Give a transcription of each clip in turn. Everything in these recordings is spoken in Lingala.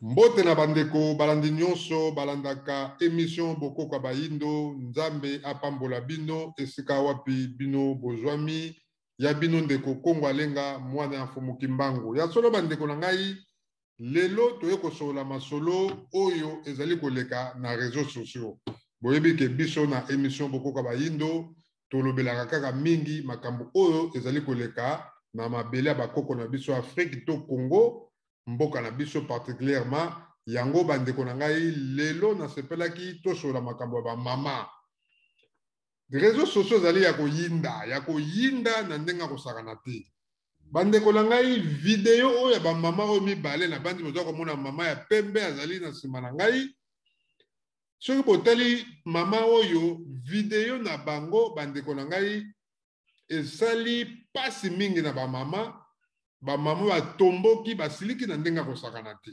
Mbote na bandeko balandi nyonso balandaka émission Bokoka Bayindo Nzambe apambola bino esika wapi bino bozwami ya bino ndeko Kongo alenga mwana ya Mfumuki Mbangu ya solo bandeko na ngai lelo toye kosola masolo oyo ezali koleka na réseaux sociaux boyebi ke biso na émission Bokoka Bayindo tolobelaka kaka mingi makambo oyo ezali koleka na mabele ya bakoko na biso Afrique to Congo mboka na biso particulièrement yango bandeko na ngai lelo na sepelaki tosola makambo ba mama réseaux sociaux zali ya koyinda na ndenga kosakana te bandeko na ngai video oyo ba mama oyo mibale na bandi mozo komona mama ya pembe azali na sima na ngai soki botali mama oyo video na bango bandeko na ngai esali pasi mingi na ba mama batomboki basiliki na ndenga kosakana te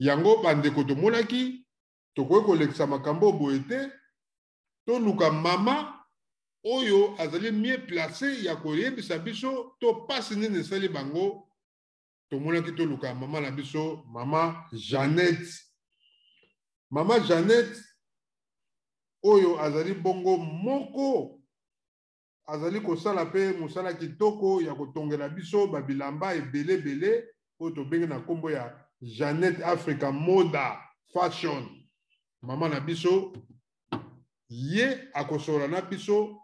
yango bandeko tomonaki tokoki kolekisa makambo boye te toluka mama oyo azali mieux placé ya koyebisa biso to pasi nini esali bango tomonaki toluka mama na biso mama Jeannette oyo azali bongo moko azali kosala pe musala kitoko ya kotongela biso babilamba ebele oyo tobengi na kombo ya Jeannette Africa Moda Fashion mama na biso ye akosola na biso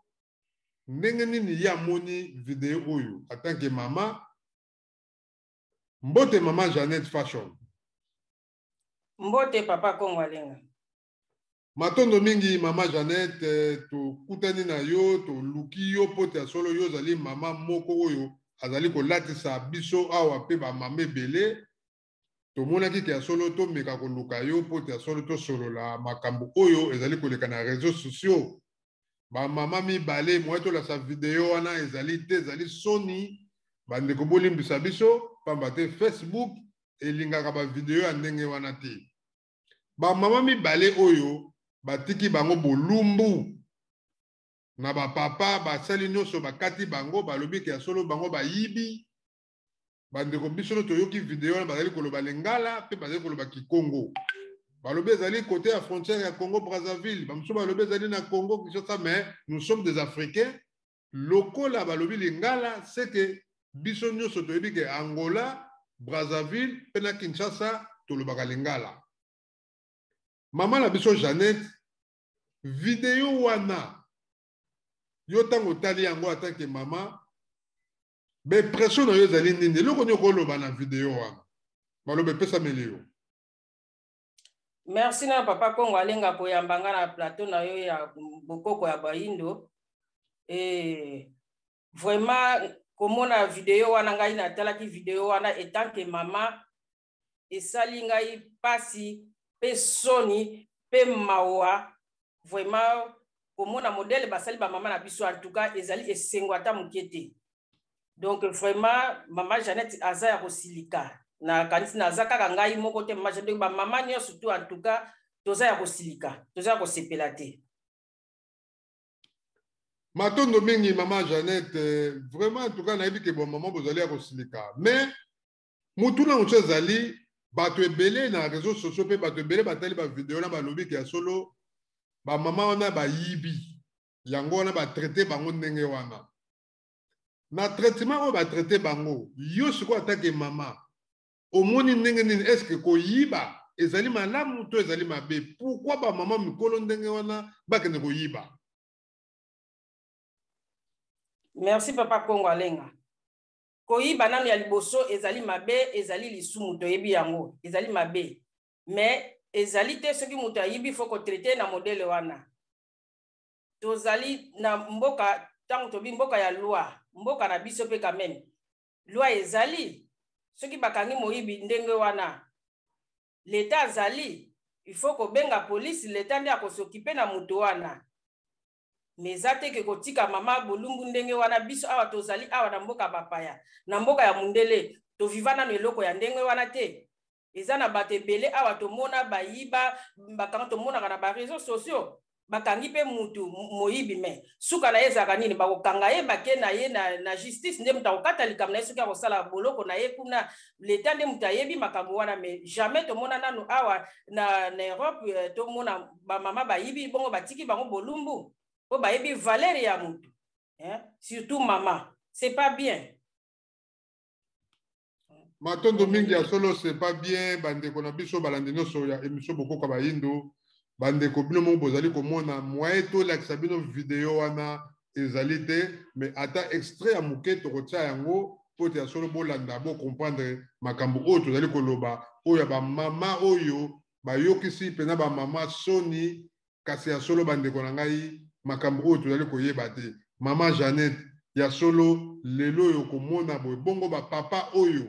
ndenge nini ya moni video oyo atanke mama mbote mama Jeannette Fashion mbote papa Kongo alenga matondo mingi mama Jeannette tokutani na yo toluki yo pote ya solo yo zali mama moko oyo azali kolatisa biso awa pe ba mama ebele tomonaki ke ya solo tomeka koluka yo pote ya solo tosolola makambo oyo ezali koleka na réseaux sociaux ba mama mibale moye tolasa video wana ezali te ezali soni bandeko bolimbisa biso pamba te Facebook elingaka ba video ya ndenge wana te ba mama mibale oyo batiki bango bolumbu na bapapa basali nyonso bakati bango balobi ke ya solo bango bayibi bandeko biso toyoki video wana bazali koloba lingala pe bazali koloba kikongo balobi ezali côté ya frontière ya Congo Brazzaville bamosusu balobi ezali na Congo Kinshasa mais nous sommes des Africains lokola balobi lingala c'est que biso nyonso toyebi ke Angola Brazzaville pe na Kinshasa tolobaka lingala mama na biso Jeannette video wana yo tango tali yango atanke mama be pression na yo ezali nini eloko nini okoloba na video wana baloba epesameli yo. Merci na papa Kongo alenga koyambanga na plateau na yo ya Bokoko ya Bayindo vraiment komona video wana ngai natalaki video wana etanke mama esali ngai pasi pe soni pe mawa vraiment komona modèle basali ba mama na biso en tout cas ezali esengwata mukete donc vraiment mama Jeannette aza ya kosilika na kanisi na zaka ngai moko te mama Jeannette ba mama nyo surtout en tout cas toza ya kosilika toza ya kosepela te matondo mingi mama Jeannette vraiment en tout cas nayebi ke bon mama bozali ya kosilika mais mutuna mutu ezali bato ebele na réseaux sociaux pe bato ebele batali ba video na balobi ke ya solo ba mama wana bayibi yango wana batraite bango ndenge wana na traitement oyo batraite bango yo sikoyo atake mama omoni ndenge nini eske koyiba ezali malamu to ezali mabe pourquoi ba mama mikolo ndenge wana bakende koyiba. Merci papa Kongo alenga koyiba nanu ya liboso ezali mabe ezali lisumu toyebi yango ezali mabe mais ezali te soki mutu ayibi faut ko traiter na modèle wana tozali na mboka tango tobi mboka ya loi mboka na biso pe quand même loi ezali soki bakangi moyibi ndenge wana l'état azali il faut ko benga police l'état nde akosokipe na mutu wana mais ate ke kotika mama bolumbu ndenge wana biso awa tozali awa na mboka bapaya na mboka ya mundele to vivana na eloko ya ndenge wana te eza na bato ebele awa tomona bayiba bakanga tomona na ba réseaux sociaux bakangi pe mutu moyibi me suka na ye ezalaka nini bakokanga ye bake na ye na justice nde mutu akokata likambo na ye soki akosala boloko na ye kuna leta nde mutu ayebi makambo wana me jamais tomona nanu awa na Europe tomona bamama bayibi bongo batiki bango bolumbu po bayebi valeur ya mutu surtout mama c'est pas bien. Matondo mingi ya solo c'est pas bien bandeko na biso balandi nyonso ya émission Bokoka Bayindo bandeko bino mo bozali komona moyen to lakisa bino video wana ezali te mais ata extrait ya moke tokotia yango po te ya solo bolanda bo comprendre makambo oyo tozali koloba oyo ba mama oyo bayokisi pena ba mama soni kasi ya solo bandeko na ngai makambo oyo tozali koyeba te mama Jeannette ya solo lelo oyo komona boye bongo ba papa oyo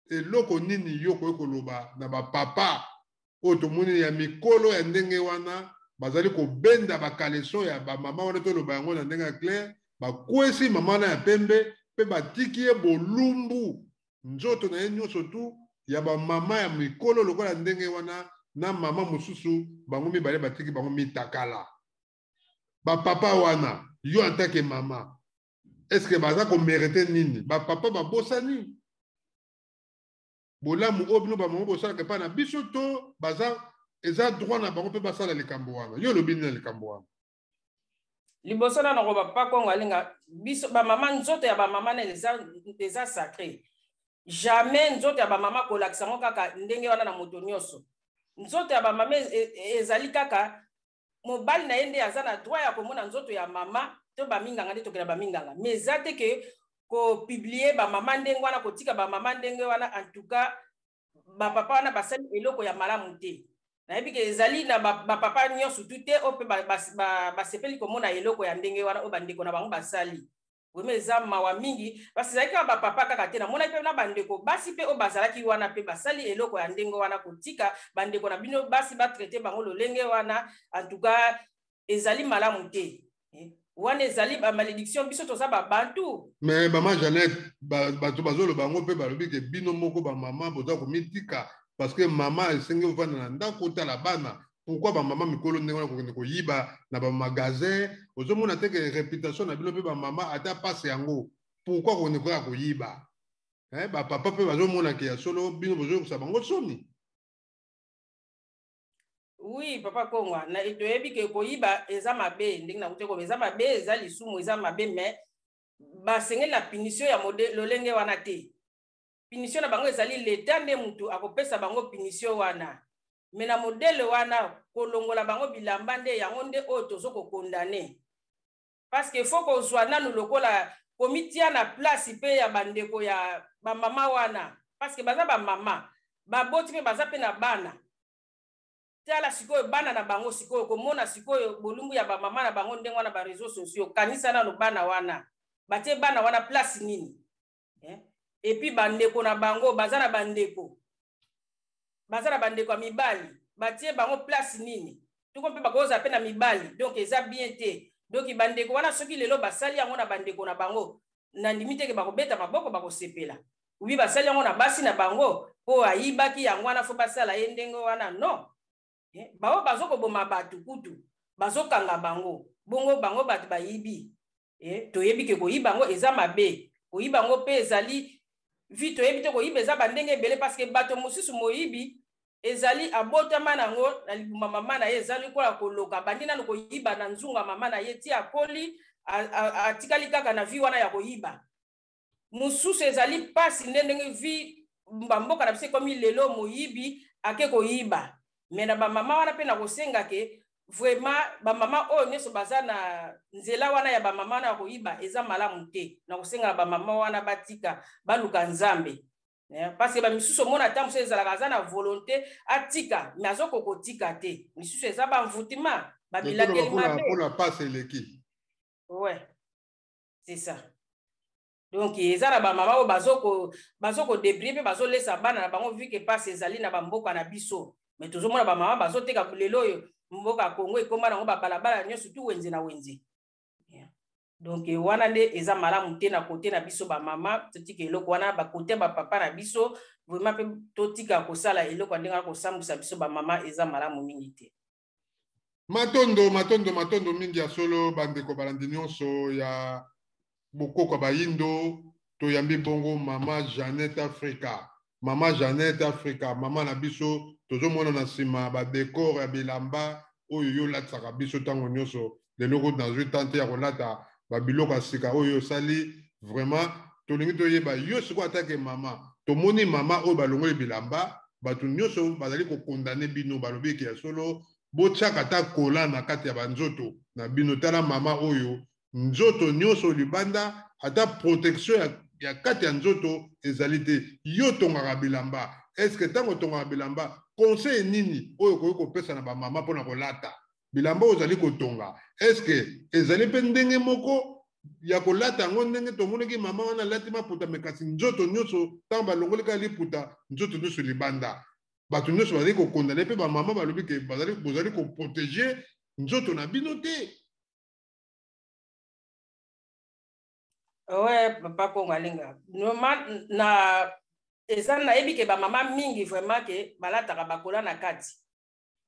eloko nini yo koloba na ba papa oyo tomoni ya mikolo ya ndenge wana bazali kobenda bakaleso ya bamama wana toloba yango na ndenge ya clair bakwesi mama wana ya pembe mpe batiki ye bolumbu nzoto na ye nyonso tu ya bamama ya mikolo lokola ndenge wana na mama mosusu bango mibale batiki bango mitakala bapapa wana yo en tant que mama est-ce que baza komerite nini bapapa babosani bolamu oyo bino bamama bosalaka epai na biso to baza eza droit na bango mpe basala likambo wana yo lobi nini na likambo wana liboso na nango bapapa kongo alinga biso bamama nzoto ya bamama na eza sacré jamais nzoto ya bamama kolakisa ngo kaka ndenge wana na moto nyonso nzoto ya bamama ezali kaka mobali na ye nde aza na droit ya komona nzoto ya mama to baminganga nde tokela baminganga mais eza te ke kopublie bamama ndenge wana kotika bamama ndenge wana en tout cas bapapa wana basali eloko ya malamu te nayebi ke ezali na bapapa nyonso tu te oyo mpe basepeli komona eloko ya ndenge wana oyo bandeko na bango basali weme eza mawa mingi basi ezalaki kaka bapapa kaka te namonaki mpe na bandeko basi mpe oyo bazalaki wana mpe basali eloko ya ndenge wana kotika bandeko na bino basi batraite bango lolenge wana en tout cas ezali malamu te wana ezali bamalédiction biso toza babantu mais mama Jeannette bato bazoloba yango mpe balobi ke bino moko bamama boza komitika parce que mama esengi ovanda na ndako otala bana pourquoi bamama mikolo ndenge wana kokende koyiba na bamagasin ozomona te ke réputation na bino mpe bamama ata pase yango pourquoi kokende koya koyiba bapapa mpe bazomona ke ya solo bino bozoyokosa bango soni. Oui, papa Kongwa, na toyebi ke koyiba eza mabe ndenge na kuteko eza mabe eza lisumu eza mabe mais basengeli la punition ya modèle lolenge wana te. Punition na bango ezali leta nde mutu akopesa bango punition wana. Mais na modèle wana kolongola bango bilamba nde yango nde oyo tozo ko condamner. Parce que faut ko zwa nanu lokola komitia na place pe ya bandeko ya ba mama wana parce que baza ba mama baboti pe baza pe na bana. Tala sikoyo bana na bango sikoyo komona sikoyo bolumbu ya ba mama na bango ndenge wana ba réseaux sociaux kanisa na bana wana batie bana wana place nini et puis bandeko na bango baza na bandeko ya mibali batie bango place nini tuko mpe bakoza pe na mibali donc eza bien te donc bandeko wana soki lelo basali yango na bandeko na bango na ndimite ke bakobeta maboko bakosepela ubi basali yango na basi na bango po ayibaki yango wana fo basala ye ndenge wana non bao bazoko boma batu kutu bazokanga bango bongo bango batu bayibi toyebi ke koyiba bango eza mabe koyiba bango pe ezali vi toyebi te koyiba eza bandenge ebele parce que bato mosusu moyibi ezali abotama nango na libuma mama na ye ezali kola koloka bandi nano koyiba na nzunga mama na ye ti akoli atikali kaka na vi wana ya koyiba mosusu ezali pasi ndenge vi mbamboka na bise komi lelo moyibi ake koyiba mais na ba mama wana pe na kosenga ke vraiment ba mama oyo nyeso baza na nzela wana ya ba mama na koyiba eza malamu te na kosenga ba mama wana batika baluka nzambe parce que ba misusu mona tamu se ezalaka za na volonté atika mais azoko kotika te misusu eza ba mvutima ba bilakeli mabe pour la passe eleki ouais c'est ça donc eza na ba mama oyo bazoko débrouiller pe bazolesa bana na bango vu que passe ezali na ba mboka na biso mais toujours mona ba mama bazoteka lelo oyo mboka Kongo ekoma nango babalabala nyonso tu wenze na wenze donc wana nde eza malamu te na kote na biso ba mama totika eloko wana ba kote ba papa na biso vraiment pe totika kosala eloko ndenge kosambusa biso ba mama eza malamu mingi te. matondo mingi ya solo bandeko balandi nyonso ya bokoko bayindo toyambi bongo mama Jeannette Africa. Mama Jeannette Africa, mama na biso tozomona na nsima badekor ya bilamba oyo yo latisaka biso ntango nyonso lelo ko nazwi tante ya kolata babiloko ya sika oyo osali vraiment tolingi toyeba yo sikoyo atake mama tomoni mama oyo balongoli bilamba bato nyonso bazali kokondane bino balobi eke ya solo botiaka ata kola na kati ya banzoto na bino tala mama oyo nzoto nyonso libanda ata protection ya kati ya nzoto ezali te yo tongaka bilamba eske ntango tongaka bilamba conseil nini oyo koki kopesa na bamama mpona kolata bilamba oyo ozali kotonga eske ezali mpe ndenge moko ya kolata yango ndenge tomonaki mama wana alati maputa me kasi nzoto nyonso ntango balongoli kaka liputa nzoto nyonso libanda bato nyonso bazali kokondane mpe bamama balobi ke bozali koprotege nzoto na bino te. Ouais, papa Kongalinga. Normal na eza na yebi ke ba mama mingi vraiment ke balataka bakola na kati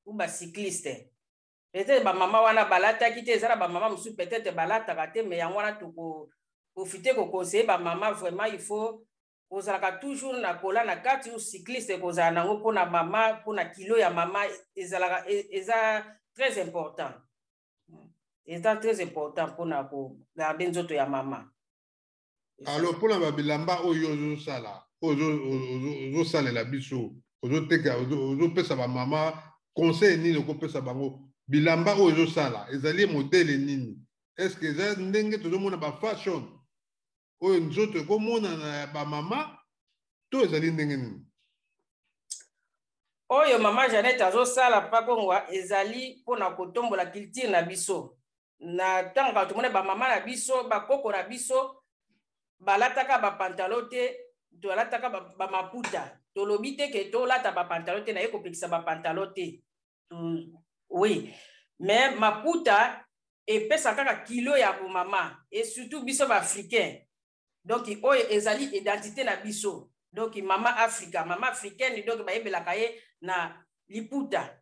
ou ba cycliste. Peut-être ba mama wana balata ki te eza ba mama musu peut-être balataka te mais yango wana toko profiter ko conseiller ba mama vraiment il faut kozalaka toujours na kola na kati ou cycliste kozala nango pona mama pona kilo ya mama ezalaka eza très important. Eza très important pona ko garder nzoto ya mama. Alors pour la bilamba oyo ozosala ozosalela biso ozoteka ozopesa bamama conseil nini okopesa bango bilamba oyo ozosala ezali modele nini est-ce que eza ndenge tozomona bafashion oyo nzoto ekomona na bamama to ezali ndenge nini oyo mama Jeannette azosala pakongwa ezali mpona kotombola culture na biso na ntango tomone bamama na biso bakoko na biso balataka bapantalo te tolataka bamaputa tolobi te ke tolata bapantalo te na ye kopekisa bapantalo te oui mais maputa epesa kaka kilo ya bomama et surtout biso baafricain donc oyo ezali identité na biso donc mama africaine donc bayebelaka ye na liputa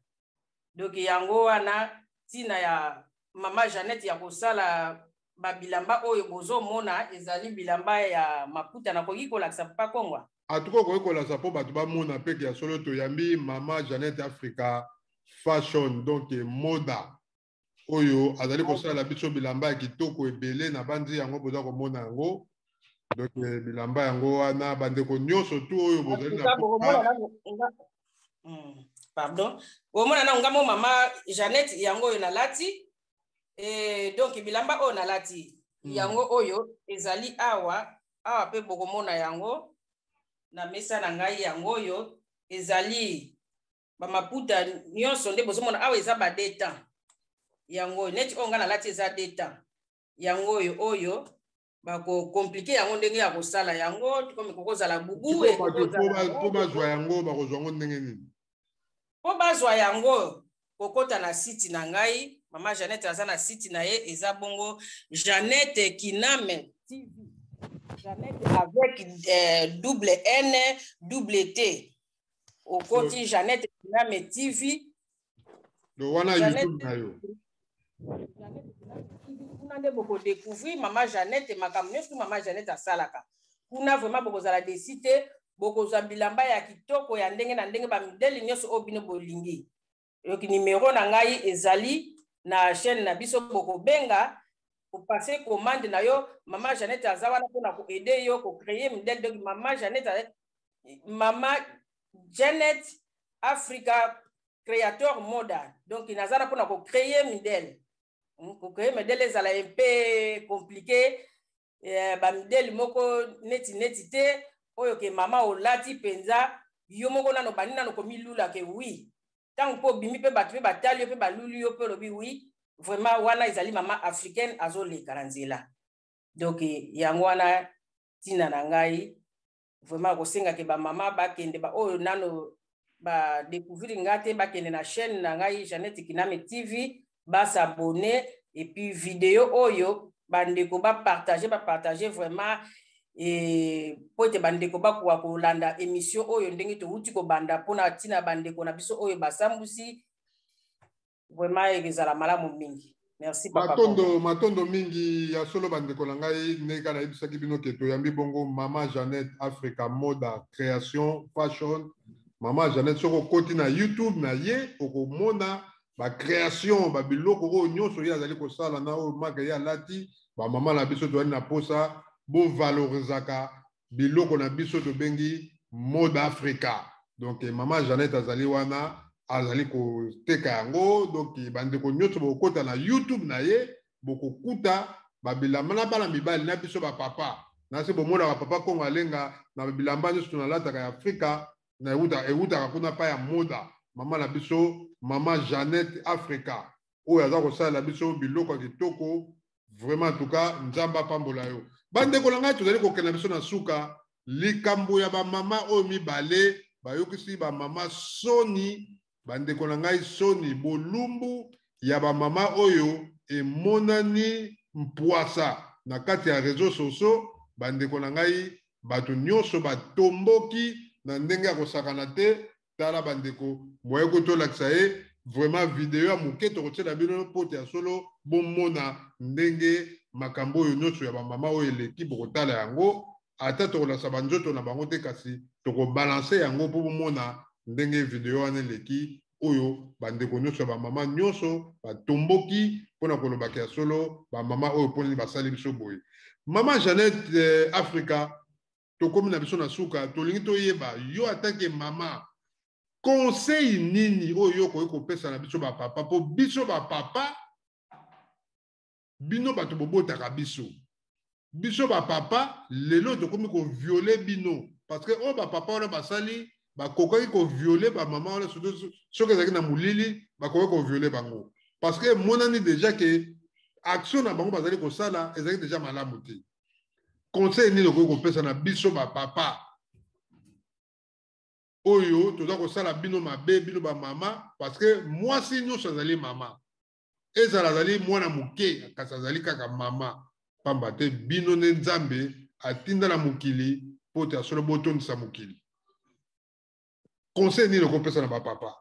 donc yango wana ntina ya mama Jeannette ya kosala babilamba oyo bozomona ezali bilamba ya maputa nakoki kolakisa papa Kongwa atuko koki kolakisa mpo bato bamona peke ya solo toyambi mama Jeannette Africa fashion donc moda oyo azali kosala biso bilamba ya kitoko ebele na bandi yango boza komona yango donc bilamba yango wana bandeko nyonso tu oyo bozali na pardon omona na ngamo mama Jeannette yango oyo nalati donc bilamba oyo nalati yango oyo ezali awa pe bokomona yango na mesa na ngai yango oyo ezali bamaputa nyonso nde bozomona awa eza badeta yango neti oyo nga nalati eza deta yango oyo bakokomplike yango ndenge ya kosala yango komi kokozala bubu po bazwa yango bakozwa yango ndenge nini po bazwa yango kokota na site na ngai mama Jeannette aza na site na ye eza bongo Jeannette Kiname TV Jeannette avec double N double T au côté Jeannette Kiname TV do wana YouTube na yo kuna nde boko découvrir mama Jeannette makambo nyonso mama Jeannette asalaka kuna vraiment bokozala desite bokozwa bilamba ya kitoko ya ndenge na ndenge bamidele nyonso oyo bino bolingi numéro na ngai ezali na chaîne na biso bokobenga kopase commande na yo mama Jeannette aza wana mpona koaide yo kocréer modèle donc mama Jeannette Africa créateur moda donc naza na mpona kocréer modèle kocréer modèle ezala un peu compliqué bamidele moko neti te oyo ke mama olati mpenza yo moko nano bani nano komilula ke oui tant po bimi pe bato pe batali yo pe baluli yo pe lobi oui vraiment wana ezali mama africaine azoleka na nzela donc yango wana tina na ngai vraiment kosenga ke ba mama bakende ba oyo nano ba découvrir ngate bakende na chaîne na ngai Jeannette Kiname TV ba s'abonner et puis vidéo oyo bandeko ba partager vraiment po ete bandeko bakoka kolanda émission oyo ndenge towuti kobanda mpona ntina bandeko na biso oyo basambusi vraiment ezala malamu mingi. Merci papa Kongo. Matondo mingi ya solo bandeko na ngai neka na yebisaki bino ke toyambi bongo Mama Jeannette Africa Moda Création Fashion. Mama Jeannette soko koti na YouTube na ye okomona ba création ba biloko oyo nyonso ye azali kosala na oyo maka ye alati ba mama na biso toyali na posa bo valorisaka biloko na biso tobengi Mode Africa. Donc Mama Jeannette azali wana azali koteka yango, donc bandeko nyonso bokota na YouTube na ye bokokuta babilamba na bana mibali na biso ba papa na se bomona ba papa Kongo alenga na babilamba nyonso tunalataka ya Afrika na ewutaka kuna pa ya moda. Mama na biso Mama Jeannette Africa oyo aza kosala biso biloko ya kitoko vraiment en tout cas nzamba pambola yo. Bandeko na ngai tozali kokenda biso na suka likambo ya ba mama oyo mibale bayokisi ba mama soni. Bandeko na ngai soni bolumbu ya ba mama oyo emonani mpwasa na kati ya réseaux sociaux. Bandeko na ngai bato nyonso batomboki na ndenge ya kosakana te. Tala bandeko moye kotolakisa ye vraiment video ya moke tokotiela bino pote ya solo bomona ndenge makambo oyo nyonso ya ba mama oyo eleki bokotala yango ata tokolakisa banzoto na bango te kasi tokobalanse yango mpo bomona ndenge video wana eleki oyo bandeko nyonso ya bamama nyonso batomboki mpona kolobaka ya solo bamama oyo mpona basali biso boye. Mama Jeannette Africa tokomi na biso na suka tolingi toyeba yo atake mama conseil nini oyo okoki kopesa na biso bapapa mpo biso bapapa bino bato bobotaka biso bapapa lelo tokomi koviole bino parce que oyo bapapa wana basali bakokaki koviole bamama wana soki ezalaki na molili bakoki koviole bango parce que monani déjà ke action na bango bazali kosala ezalaki déjà malamu te. Conseil nini okoki kopesa na biso bapapa oyo toza kosala bino mabe bino bamama parce que mwasi nyonso azali mama ezala azali mwana moke kasi azali kaka mama pamba te bino nde Nzambe atinda na mokili mpo te asolo botondisa mokili. Conseil nini okopesa na bapapa?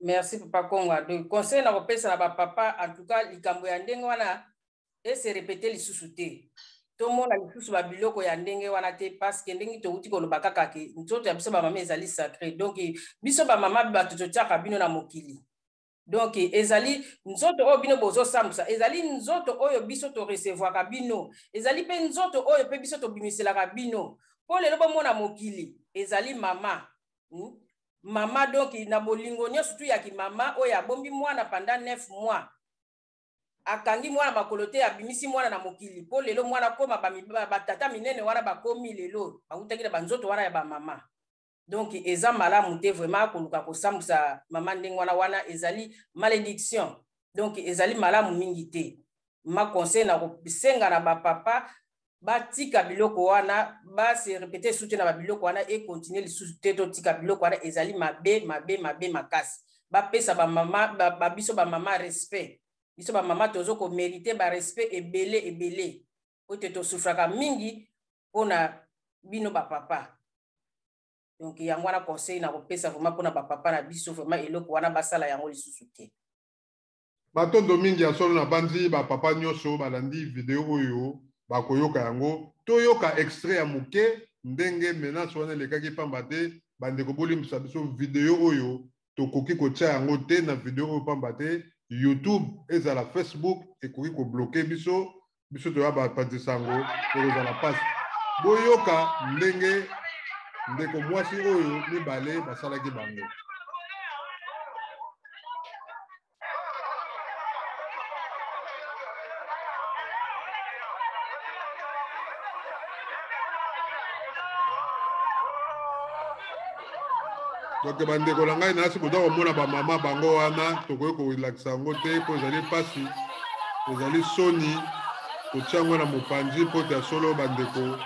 Merci papa Kongo. Donc conseil na kopesa na bapapa en tout cas likambo ya ndenge wana se répéter lisusu te. Tomona lisusu ba biloko ya ndenge wana te parce que ndenge touti koloba kaka ke nzoto ya biso ba mama ezali sacré. Donc biso ba mama bato totiaka bino na mokili. Donc ezali nzoto oyo bino bozo sambusa ezali nzoto oyo biso to recevoir ka bino ezali pe nzoto oyo pe biso to bimisela ka bino po lelo bomona mokili ezali mama. Mama donc na bolingo nyonso tu ya ki mama oyo abombi mwana pendant 9 mois akangi mwana makolo te abimisi mwana na mokili po lelo mwana koma batata minene wana bakomi lelo bakutaki na banzoto wana ya bamama. Donc eza malamu te vraiment koluka kosambusa mama ndenge wana ezali malédiction. Donc ezali malamu mingi te. Ma conseil na kosenga na bapapa batika biloko wana se répéter soute na biloko wana et continuer lisusu te totika biloko wana ezali mabe makasi. Bapesa bamama biso bamama respect. Biso bamama tozo ko mériter ba respect ebele oyo te tosufraka mingi mpona bino bapapa. Donc yango wana conseil na kopesa vraiment mpona bapapa na biso vraiment eloko wana basala yango lisusu te. Batondo mingi ya solo na bandi bapapa nyonso balandi video oyo bakoyoka yango toyoka extrait ya moke ndenge menace wana elekaki pamba te bandeko bolimbisa biso video oyo tokoki kotia yango te na video oyo pamba te YouTube ezala Facebook ekoki kobloke biso toya bapatisa yango ekozala pasi boyoka ndenge ndeko mwasi oyo mibale basalaki bango. Donc bandeko na ngai nasi boza komona bamama bango wana tokoki kolakisa yango te mpo ezali pasi ezali soni kotia yango na mopanzi mpo te ya solo bandeko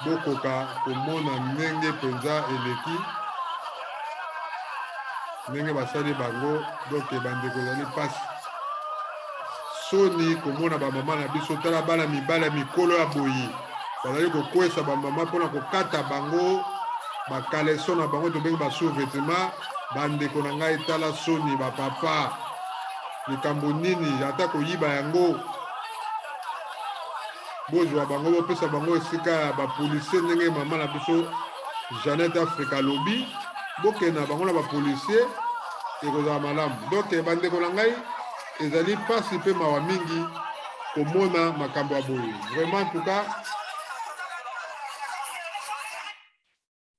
bokoka komona ndenge mpenza eleki ndenge basali bango. Donc bandeko ezali pasi soni komona bamama na biso tala bana mibale ya mikolo ya boyi bazali kokwesa bamama mpona kokata bango bakaleson na bango tobengi basous-vêtements bandeko na ngai tala soni bapapa likambo nini ata koyiba yango bozwa bango bopesa bango esika ya bapolisier ndenge mama na biso Jeannette Africa lobi bokenda bango na bapolisier ekozala malamu. Donc bandeko na ngai ezali pasi mpe mawa mingi komona makambo ya boye. Vraiment en tout cas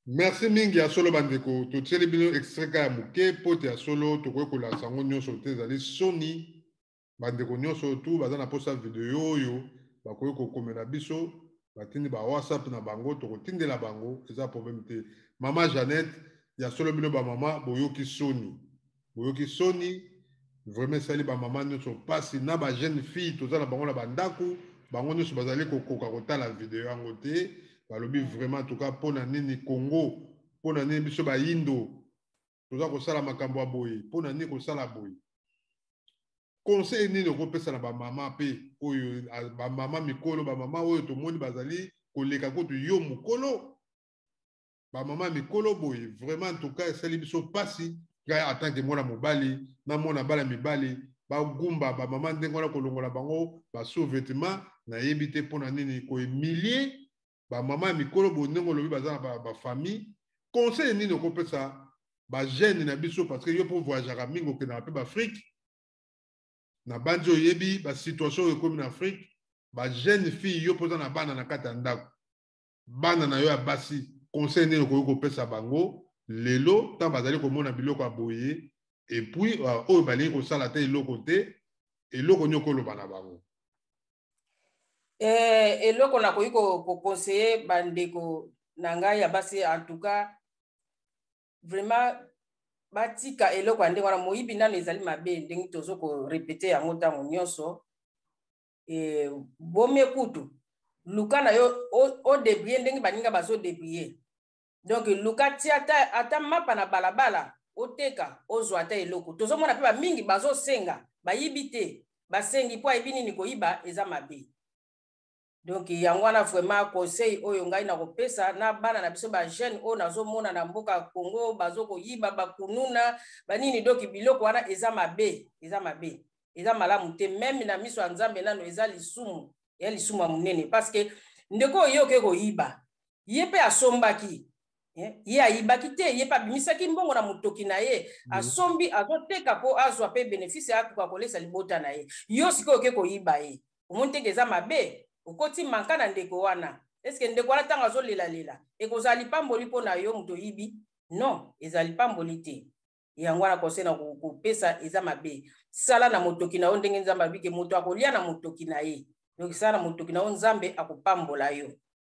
merci mingi ya solo bandeko totieli bino extrait ya moke pote ya solo tokoki kolakisa yango nyonso te ezali soni bandeko nyonso tu baza na posa video oyo bakoki kokomela biso batindi ba WhatsApp na bango tokotindela bango eza problème te. Mama Jeannette ya solo bino ba mama boyoki soni vraiment sali ba mama nyonso pasi na ba jeune fille toza na bango na bandako bango nyonso bazali kokoka kotala video yango te balobi vraiment en tout cas pona nini Congo pona nini biso ba Indo toza kosala makambo ya boye pona nini kosala boye conseil nini okopesa na ba mama pe oyo ba mama mikolo ba mama oyo tomoni bazali koleka kutu yo mukolo ba mama mikolo boye vraiment en tout cas esali biso pasi ga en tant que mwana mobali na mwana bala mibali ba gumba ba mama ndengo na kolongola bango ba sous-vêtements na yebite pona nini ko humilier ba mama mikolo bo ndengo lobi baza ba famille conseil nini okopesa ba jeune na biso parce que yo pour voyager mingo ke na pe ba Afrique na bandi oyebi ba situation ekomi na Afrique ba jeune fille yo poza na bana na kata ndako bana na yo ya basi conseil nini okoki kopesa bango lelo tant bazali komona biloko ya boye et puis oyo balingi kosala te eloko te eloko nyoko koloba na bango eloko nakoki koconseiller bandeko na ngai ya basi en tout cas vraiment batika eloko ya ndenge wana moyibi nano ezali mabe ndenge tozo korepete yango ntango nyonso bomie kutu luka na yo odebrie ndenge baninga bazodebrie donc luka tia ata mapa na balabala oteka ozwa ata eloko tozomona mpe bamingi bazosenga bayibi te basengi mpo ayebi nini koyiba eza mabe. Donc yango wana vraiment conseil oyo ngai na kopesa na bana na biso ba jeune oyo nazomona na mboka Congo bazokoyiba bakununa banini donc biloko wana eza mabe eza malamu te même na miso ya Nzambe nano eza lisumu ya lisumu munene parce que ndeko yoke koyiba ye pe asombaki ye ayibaki te ye pa bimisaki mbongo na mutoki na ye asombi azoteka po azwa pe bénéfice ya kwa kolesa libota na ye yo sikoyo ke koyiba ye omonte eza mabe okoti manka na ndeko wana eske ndeko wana tanga zolela ekozali pamboli po na yo muto yibi non ezali pamboli te yango wana conseil na kopesa eza mabe sala na mutoki na yo ndenge Nzambe abike muto akolia na mutoki na ye donc sala na mutoki na yo Nzambe akopambola yo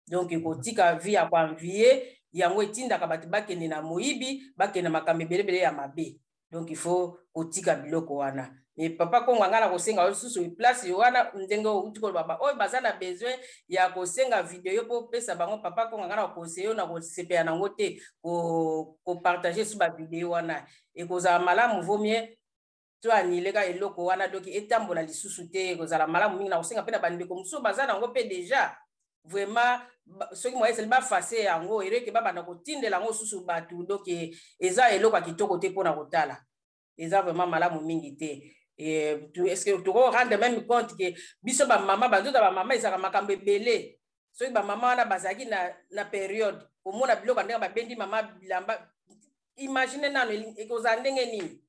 donc ekotika vie ya kwanvie yango etindaka bato bakende na moyibi bakende makambe belebele ya mabe donc il faut kotika biloko wana. Mais papa kongo ngana kosenga osusu place wana ndenge utiko baba oyo bazana besoin ya kosenga video po pesa bango papa kongo ngana conseiller na kosepeya nango te ko partager sur ba video wana ekoza malamu vomie to anileka eloko wana donc etambola lisusu te ekozala malamu mingi na kosenga pe na bandeko muso bazana ngo pe déjà vraiment soki moye seli bafase yango ereke babanda kotindela yango susu bato donc eza eloko kitoko te mpona kotala eza vraiment malamu mingi te. Est-ce que tu rendre même compte que biso ba mama bazoza ba mama ezaka makambo ebele soki ba mama wana bazaki na période omona biloko ndenge babendi mama bilamba imagine nano ekoza ndenge nini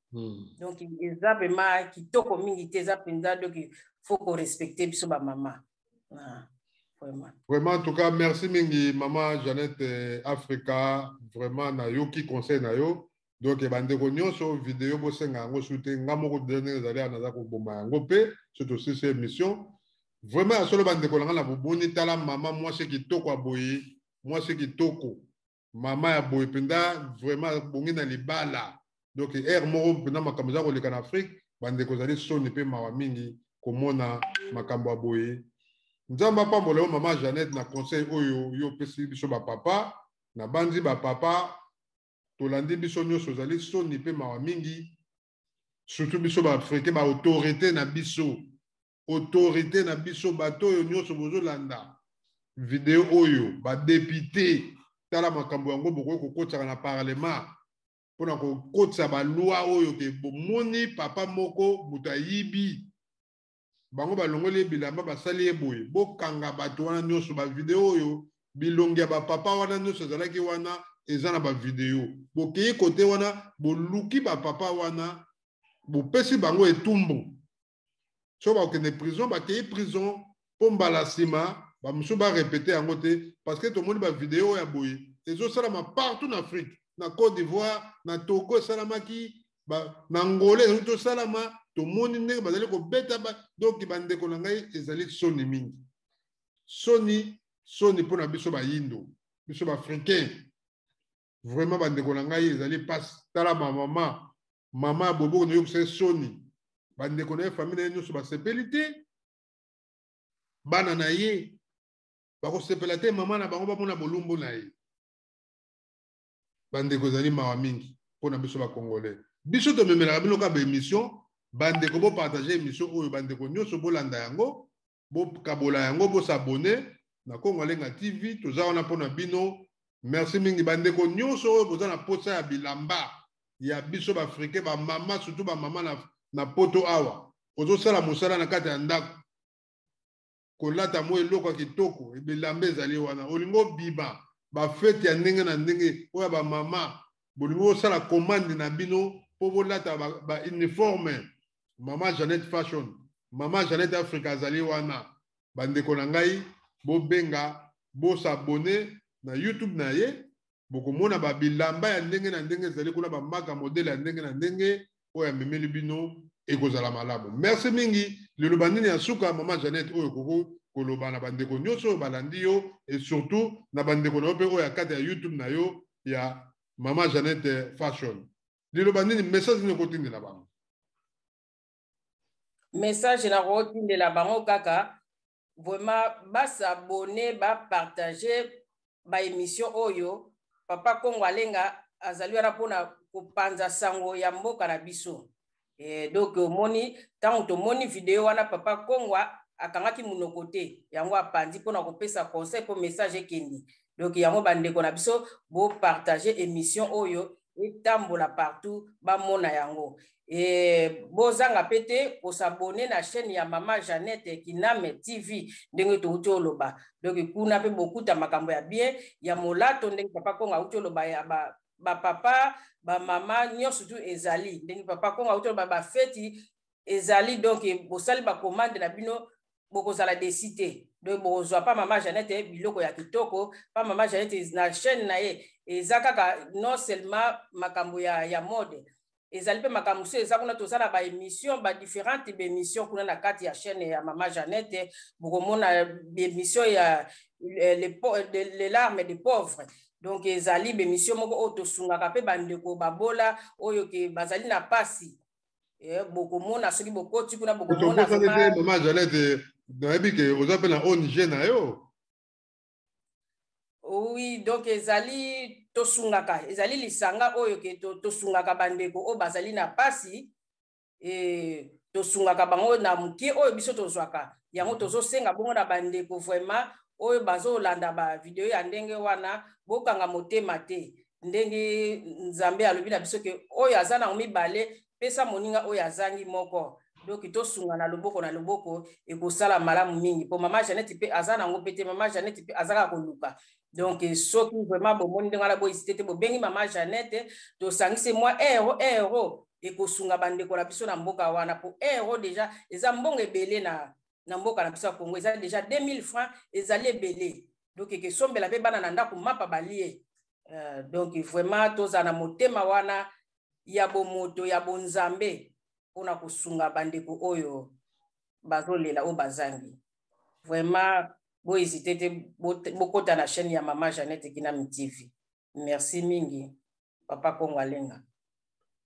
donc eza vraiment kitoko mingi te eza penza donc il faut qu'on respecte biso ba mama vraiment en tout cas merci mingi mama Jeannette Africa vraiment na yoki conseil na yo donc bandeko nyonso vidéo bosenga yango soute ngamoko donner ezali anaza koboma yango pe surtout sur cette émission vraiment ya solo bandeko langa na boboni tala mama mwasi kitoko aboye mwasi kitoko mama ya boye penda vraiment bongi na libala donc air moko penda makambo za koleka na Afrique bandeko zali soni pe mawa mingi komona makambo ya boye. Nzamba apambola yo mama Jeannette na conseil oyo yo pesi biso ba papa na bandi ba papa tolandi biso nyonso zali soni pe mawa mingi surtout biso ba africain ba autorité na biso bato oyo nyonso bozolanda video oyo ba député tala makambo yango bokoki kokotaka na parlement pour na ko kotsa ba loi oyo ke bomoni papa moko mutayibi bango balongoli bilamba basali eboye bokanga bato wana nyonso ba video oyo bilongi ya ba papa wana nyonso ezalaki wana eza na ba video bokei kote wana boluki ba papa wana bopesi bango etumbu so bakende prison bakei prison po mbala nsima bamosusu barepete yango te parce que tomoni ba video ya boye ezosalama partout na Afrique na Côte d'Ivoire na Togo esalamaki na Angola ezoki tosalama tomoni ndenge bazali kobeta donc bandeko na ngai ezali soni mingi soni mpona biso bayindo biso baafricain vraiment bandeko na ngai ezali pasi tala mama bobo noyokisa soni bandeko na ye famille na ye nyonso basepeli te bana na ye bakosepela te mama na bango bamona bolumbu na ye bandeko ezali mawa mingi mpona biso bakongolais biso tomemelaka bino ka baémission bandeko bopartage émission oyo bandeko nyonso bolanda yango bokabola yango bosabone na Congo Alenga TV toza wana mpona bino merci mingi bandeko nyonso oyo boza na posa ya bilamba ya biso baafricain bamama surtout bamama na poto awa ozosala mosala na kati ya ndako kolata mo eloko ya kitoko bilamba ezali wana olingo biba bafete ya ndenge na ndenge oyo bamama bolingo osala commande na bino mpo bolata bauniforme mama Jeannette Fashion mama Jeannette Africa azali wana bandeko na ngai bobenga bosabone na YouTube na ye bokomona babilamba ya ndenge na ndenge ezali kuna bamaka modele ya ndenge na ndenge oyo amemeli bino ekozala malamu merci mingi liloba nini ya suka mama Jeannette oyo koloba na bandeko nyonso oyo balandi yo et surtout na bandeko na yo mpe oyo ya kati ya YouTube na yo ya mama Jeannette Fashion liloba nini message nini okotindela bango message na kotindela bango kaka vraiment basabone bapartage baémission oyo papa Congo Alenga azali wana mpona kopanza sango ya mboka na biso donc omoni ntango tomoni video wana papa Congo akangaki monoko te yango apandi mpona kopesa conseil mpo message ekendi donc yango bandeko na biso bopartage émission oyo etambola partout bamona yango bozanga mpe te kosabone na chaîne ya mama Jeannette Kiname TV ndenge touti oloba donc kuna mpe bokuta makambo ya bien ya molato ndenge papa Congo auti oloba ya bapapa bamama nyonso tu ezali ndenge papa Congo auti oloba bafeti ezali donc bosali bacommande na bino bokozala desi te donc bokozwa pa mama Jeannette biloko ya kitoko pa mama Jeannette na chaîne na ye eza kaka non seulement makambo ya mode ezali mpe makambo so eza kuna tozala baémission badifférente baémission kuna na kati ya chaîne ya mama Jeannette bokomona baémission ya les larmes des pauvres donc ezali baémission moko oyo tosungaka mpe bandeko babola oyo ke bazali na pasi bokomona soki bokoti kuna bokomona mama Jeannette nayebi ke oza mpe na ONG na yo oui donc ezali tosungaka ezali lisanga oyo ke tosungaka bandeko oyo bazali na pasi tosungaka bango na mokie oyo biso tozwaka yango tozosenga bongo na bandeko vraiment oyo bazolanda bavideo ya ndenge wana bokanga motema te ndenge Nzambe alobi na biso ke oyo aza na mibale pesa moninga oyo azangi moko donc tosunga na loboko ekosala malamu mingi po mama Jeannette pe aza nango pe te mama Jeannette pe azaka koluka donc soki vraiment bomoni ndenge wana boyisite te bobengi mama Jeannette tosangisi mwa euro ekosunga bandeko na biso na mboka wana po euro déjà eza mbongo ebele na mboka na biso ya Congo eza déjà 2000 francs ezali ebele donc ekesombela mpe bana na ndako mapa balie donc vraiment toza na motema wana ya bomoto ya bonzambe mpona kosunga bandeko oyo bazolela oyo bazangi vraiment bohésite te bokota na chaîne ya mama Jeannette Kiname TV merci mingi papa Congo Alenga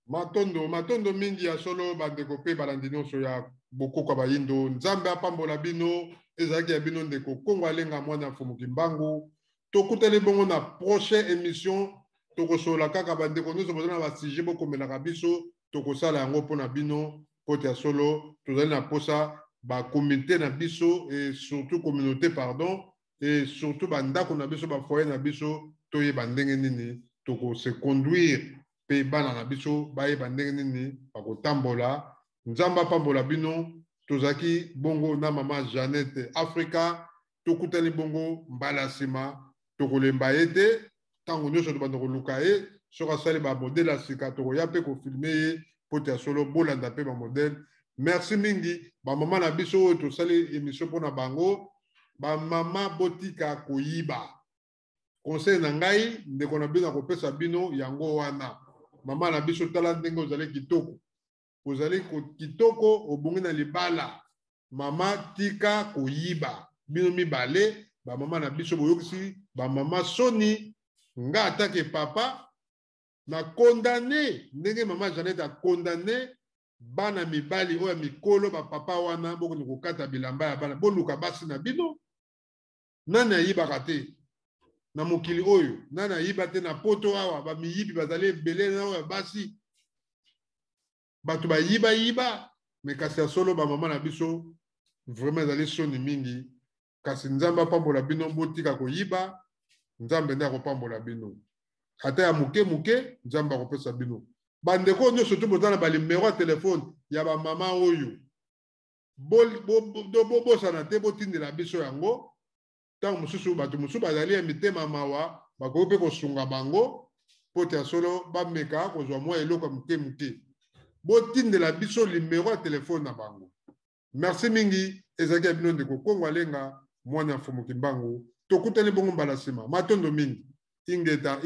matondo mingi ya solo bandeko mpe balandi nyonso ya bokoko bayindo Nzambe apambola bino ezalaki ya bino ndeko Congo Alenga mwana mfumuki mbangu tokuteli bongo na prochaine émission tokosola kaka bandeko nyonso bozala na basujet bokomelaka biso tokosala yango mpona bino pote ya solo tozali na posa bakomite na biso et surtout communauté pardon et surtout bandako na biso bafoyer na biso toyeba ndenge nini tokose conduire pe bana na biso bayeba ndenge nini bakotambola. Nzamba pambola bino tozaki bongo na mama Jeannette Africa tokutani bongo mbala nsima tokolemba ye te ntango nyonso tobanda koluka ye soki asali bamodele ya sika tokoya mpe kofilme ye po te ya solo bolanda mpe bamodele. Merci mingi bamama na biso oyo tosali émission mpona bango. Bamama botika koyiba conseil na ngai ndeko na bino akopesa bino yango wana. Mama na biso tala ndenge ozali kitoko, ozali kitoko obongi na libala. Mama tika koyiba bino mibale bamama na biso boyokisi bamama soni nga atake papa na condamné ndenge mama Jeannette a condamné bana mibali oyo mikolo bapapa wana bokoni kokata bilamba ya bana boluka basi na bino. Nani ayibaka te na mokili oyo? Nani ayiba te na poto awa bamiyibi bazali ebele na oyo basi bato bayiba me kasi ya solo bamama na biso vraiment ezali soni mingi. Kasi nzambe apambola bino botika koyiba, nzambe nde akopambola bino ata ya muke nzambe akopesa bino. Bandeko nyonso to bozala balimero ya telefone ya bamama oyo bobosana te botindela biso yango. Ntango mosusu bato mosusu bazali ya mitema mawa bakoki mpe kosunga bango po te ya solo bameka kozwa mwa eloko ya muke. Botindela biso limero ya telefone na bango. Merci mingi ezalaki ya bino ndeko Kongo Alenga mwana ya Mfumu Kimbangu. Tokutani bongo mbala nsima matondo mingi ingeta.